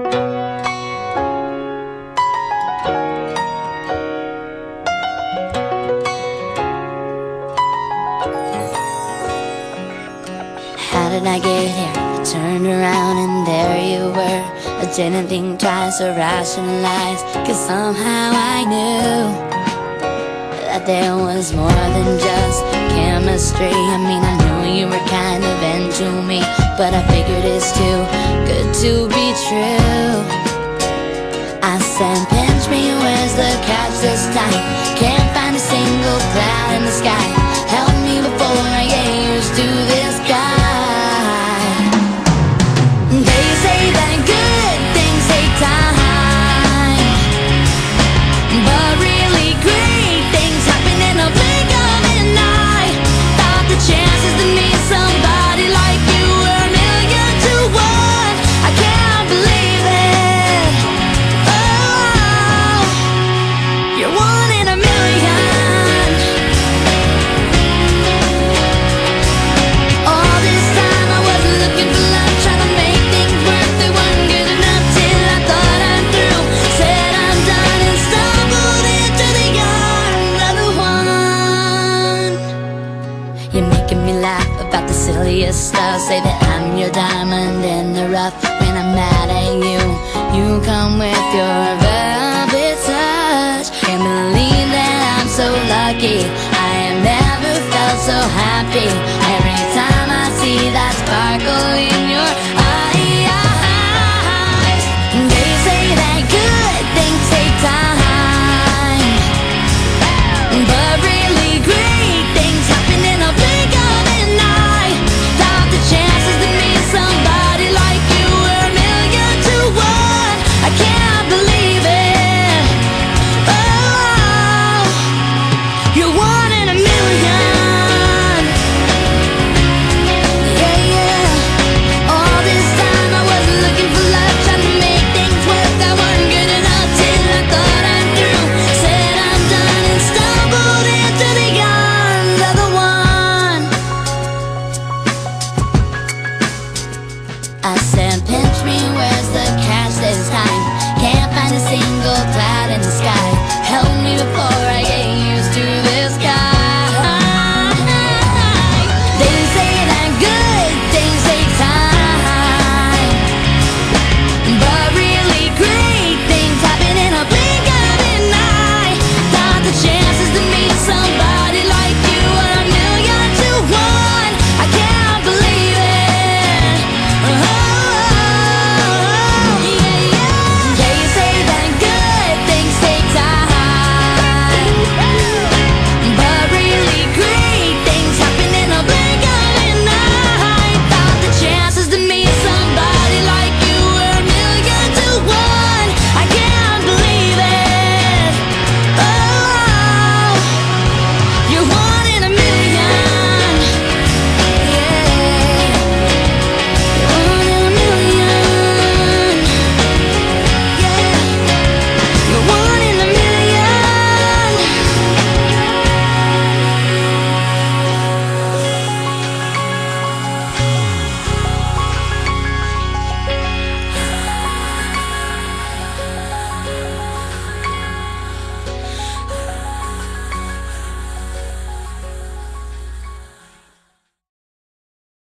How did I get here? I turned around and there you were. I didn't think twice or rationalize, 'cause somehow I knew that there was more than just chemistry. I mean, I knew you were kind of into me, but I figured it's too good to be true. I said, pinch me, where's the catch this time? Can't find a single cloud in the sky. Help me before I get used to this guy. They say that good things take time, but really great things happen in a blink of an eye. Thought the chances to meet somebody like you were a million to one. I can't believe it. Oh, you're one in a million. All this time I wasn't looking for love, trying to make things work. They weren't good enough till I thought I'm through. Said I'm done and stumbled into the arms of the one. You're making me laugh about the silliest stuff. Say that I'm your diamond in the rough. When I'm mad at you, you come with your velvet touch. Can't believe that I'm so lucky. I have never felt so happy. Every time I see that sparkle in